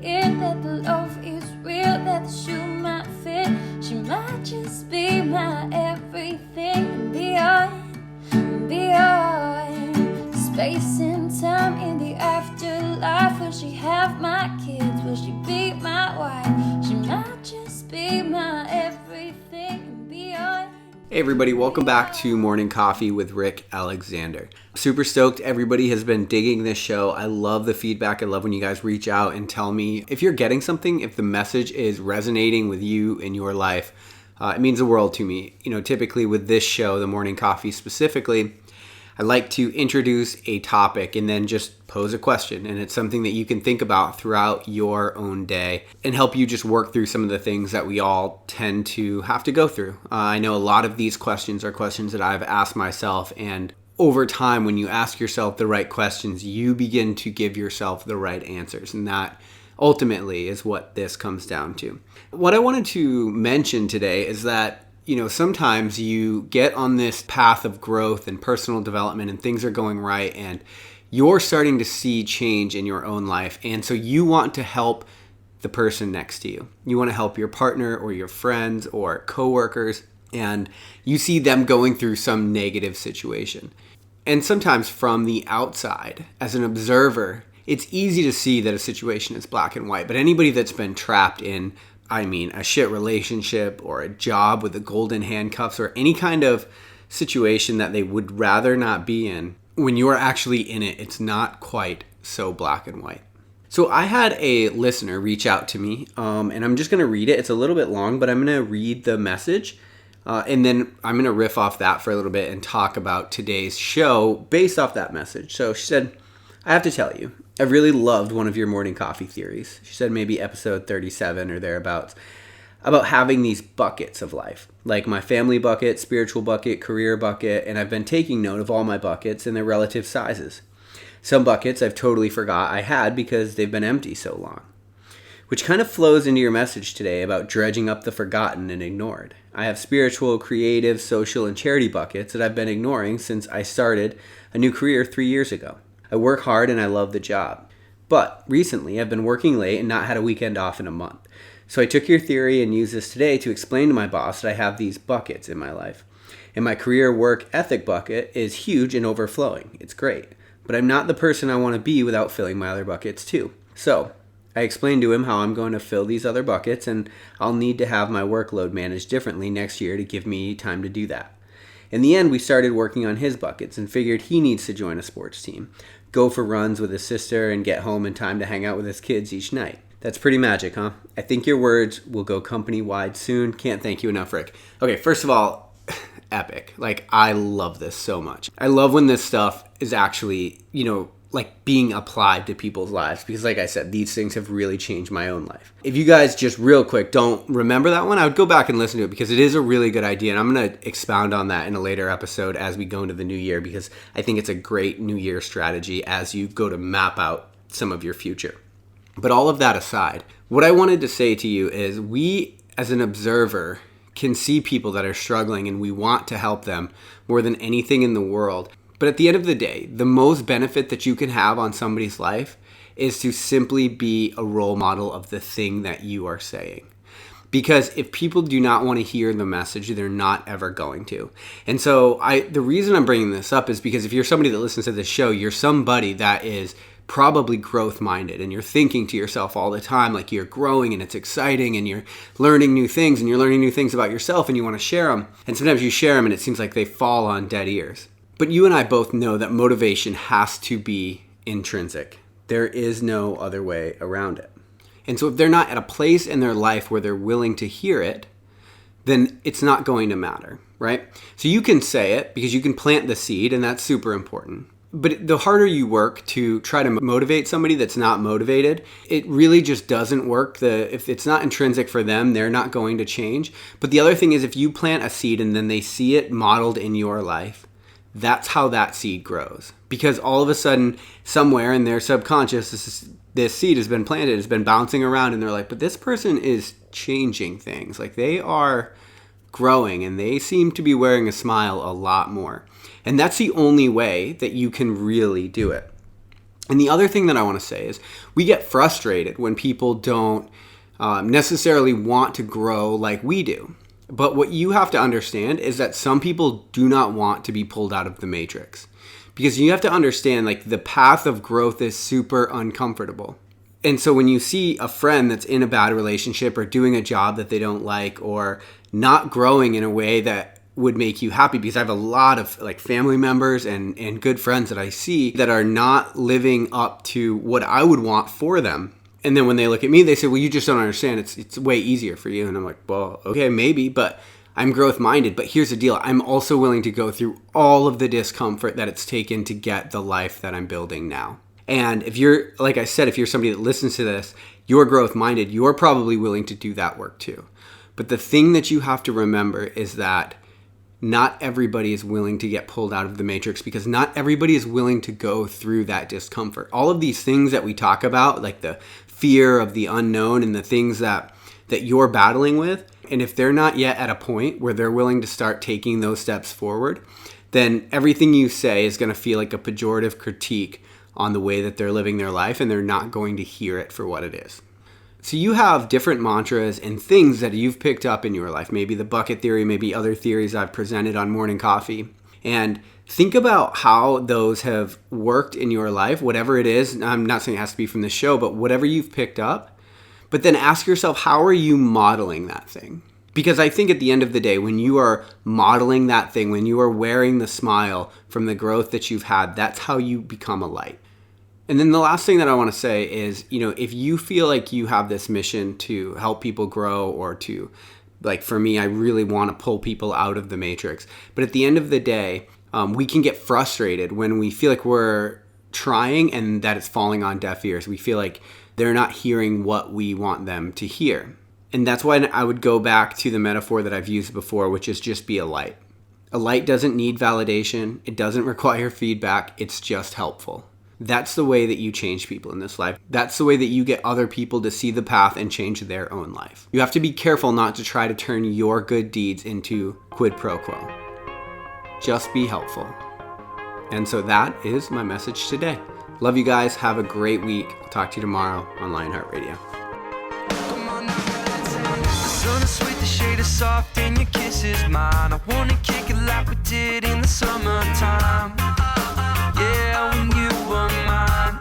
it, that the love is real, that the shoe might fit. She might just be my everything and beyond space and time in the afterlife. Will she have my kids? Will she be my wife? She might just be my everything and beyond. Hey everybody, welcome back to Morning Coffee with Rick Alexander. Super stoked everybody has been digging this show. I love the feedback. I love when you guys reach out and tell me if you're getting something, if the message is resonating with you in your life. It means the world to me. You know, typically with this show, the Morning Coffee specifically, I like to introduce a topic and then just pose a question. And it's something that you can think about throughout your own day and help you just work through some of the things that we all tend to have to go through. I know a lot of these questions are questions that I've asked myself, and over time, when you ask yourself the right questions, you begin to give yourself the right answers. And that ultimately is what this comes down to. What I wanted to mention today is that sometimes you get on this path of growth and personal development and things are going right and you're starting to see change in your own life. And so you want to help the person next to you. You want to help your partner or your friends or coworkers, and you see them going through some negative situation. And sometimes from the outside, as an observer, it's easy to see that a situation is black and white. But anybody that's been trapped in a shit relationship or a job with the golden handcuffs or any kind of situation that they would rather not be in, when you're actually in it, it's not quite so black and white. So I had a listener reach out to me, and I'm just going to read it. It's a little bit long, but I'm going to read the message, and then I'm going to riff off that for a little bit and talk about today's show based off that message. So she said, I have to tell you, I really loved one of your morning coffee theories. She said maybe episode 37 or thereabouts, about having these buckets of life, like my family bucket, spiritual bucket, career bucket, and I've been taking note of all my buckets and their relative sizes. Some buckets I've totally forgot I had because they've been empty so long. Which kind of flows into your message today about dredging up the forgotten and ignored. I have spiritual, creative, social, and charity buckets that I've been ignoring since I started a new career 3 years ago. I work hard and I love the job. But recently I've been working late and not had a weekend off in a month. So I took your theory and used this today to explain to my boss that I have these buckets in my life. And my career work ethic bucket is huge and overflowing. It's great. But I'm not the person I want to be without filling my other buckets too. So I explained to him how I'm going to fill these other buckets, and I'll need to have my workload managed differently next year to give me time to do that. In the end, we started working on his buckets and figured he needs to join a sports team, go for runs with his sister, and get home in time to hang out with his kids each night. That's pretty magic, huh? I think your words will go company-wide soon. Can't thank you enough, Rick. Okay, first of all, epic. I love this so much. I love when this stuff is actually, being applied to people's lives, because like I said, these things have really changed my own life. If you guys just real quick don't remember that one, I would go back and listen to it because it is a really good idea, and I'm going to expound on that in a later episode as we go into the new year, because I think it's a great new year strategy as you go to map out some of your future. But all of that aside, what I wanted to say to you is we as an observer can see people that are struggling and we want to help them more than anything in the world. But at the end of the day, the most benefit that you can have on somebody's life is to simply be a role model of the thing that you are saying. Because if people do not want to hear the message, they're not ever going to. And so the reason I'm bringing this up is because if you're somebody that listens to this show, you're somebody that is probably growth minded, and you're thinking to yourself all the time, like you're growing and it's exciting and you're learning new things and you're learning new things about yourself and you want to share them. And sometimes you share them and it seems like they fall on dead ears. But you and I both know that motivation has to be intrinsic. There is no other way around it. And so if they're not at a place in their life where they're willing to hear it, then it's not going to matter, right? So you can say it because you can plant the seed, and that's super important. But the harder you work to try to motivate somebody that's not motivated, it really just doesn't work. If it's not intrinsic for them, they're not going to change. But the other thing is, if you plant a seed and then they see it modeled in your life, that's how that seed grows. Because all of a sudden, somewhere in their subconscious, this seed has been planted, it's been bouncing around, and they're like, but this person is changing things. Like, they are growing, and they seem to be wearing a smile a lot more. And that's the only way that you can really do it. And the other thing that I want to say is we get frustrated when people don't necessarily want to grow like we do. But what you have to understand is that some people do not want to be pulled out of the matrix. Because you have to understand, like, the path of growth is super uncomfortable. And so when you see a friend that's in a bad relationship or doing a job that they don't like or not growing in a way that would make you happy, because I have a lot of like family members and good friends that I see that are not living up to what I would want for them. And then when they look at me, they say, well, you just don't understand. It's way easier for you. And I'm like, well, okay, maybe, but I'm growth minded. But here's the deal. I'm also willing to go through all of the discomfort that it's taken to get the life that I'm building now. And if you're, like I said, if you're somebody that listens to this, you're growth minded, you're probably willing to do that work too. But the thing that you have to remember is that not everybody is willing to get pulled out of the matrix, because not everybody is willing to go through that discomfort. All of these things that we talk about, like the fear of the unknown and the things that you're battling with, and if they're not yet at a point where they're willing to start taking those steps forward, then everything you say is going to feel like a pejorative critique on the way that they're living their life, and they're not going to hear it for what it is. So you have different mantras and things that you've picked up in your life, maybe the bucket theory, maybe other theories I've presented on Morning Coffee, and think about how those have worked in your life, whatever it is. I'm not saying it has to be from the show, but whatever you've picked up. But then ask yourself, how are you modeling that thing? Because I think at the end of the day, when you are modeling that thing, when you are wearing the smile from the growth that you've had, that's how you become a light. And then the last thing that I want to say is, if you feel like you have this mission to help people grow, or to, like for me, I really want to pull people out of the matrix. But at the end of the day, we can get frustrated when we feel like we're trying and that it's falling on deaf ears. We feel like they're not hearing what we want them to hear. And that's why I would go back to the metaphor that I've used before, which is just be a light. A light doesn't need validation. It doesn't require feedback. It's just helpful. That's the way that you change people in this life. That's the way that you get other people to see the path and change their own life. You have to be careful not to try to turn your good deeds into quid pro quo. Just be helpful. And so that is my message today. Love you guys. Have a great week. I'll talk to you tomorrow on Lionheart Radio. The sun is sweet, the shade is soft, and your kiss is mine. I wanna kick it like we did in the summertime. Yeah, when you were mine,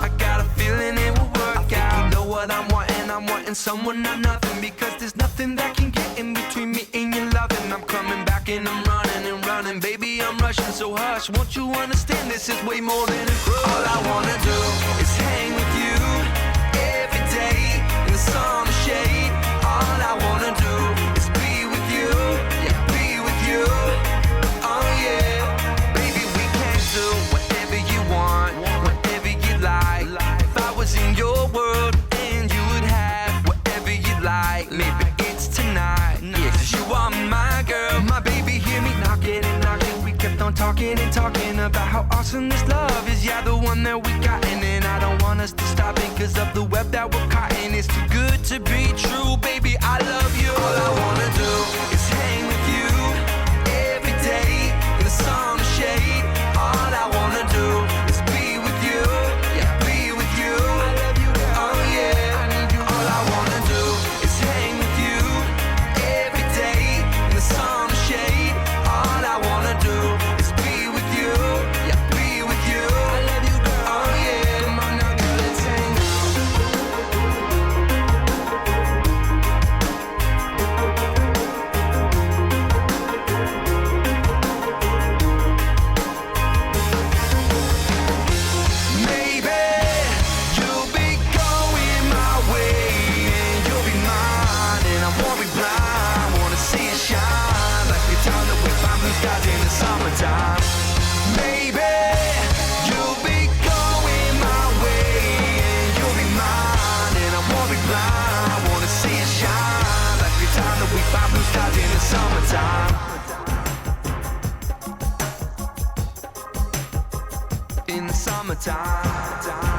I got a feeling it will work out. You know what I'm wanting someone, not nothing, because there's nothing that can get in between me and your loving. I'm coming back and I'm running and running, baby, I'm rushing, so hush. Won't you understand, this is way more than a cruise. All I wanna do is hang with you every day in the sun or shade. All I wanna do is be with you, yeah, be with you. Oh yeah, baby, we can do whatever you want, whatever you like. If I was in your world and you would have whatever you like, maybe it's tonight. Yeah, 'cause you are my girl, my baby, hear me knocking and knocking. We kept on talking and talking about how awesome this love is. Yeah, the one that we got, and then I don't want us to stop it 'cause of the web that we're caught in. It's too good to be true, baby, I love you. All I wanna do is hang with you every day in the sun or shade. All I wanna do is be with you, yeah, be with you. I love you, girl. Oh yeah, I need you. All I wanna do is hang with you every day in the sun or shade. All I wanna do is be with you, yeah, be with you. I love you, girl. Oh yeah, come on now, girl, let's hang. Maybe you'll be going my way, and you'll be mine, and I won't be blind. Wanna see it shine like the time that we find blue skies in the summertime. Maybe you'll be going my way, and you'll be mine, and I won't be blind. Wanna see it shine like the time that we find blue skies in the summertime. In the summertime.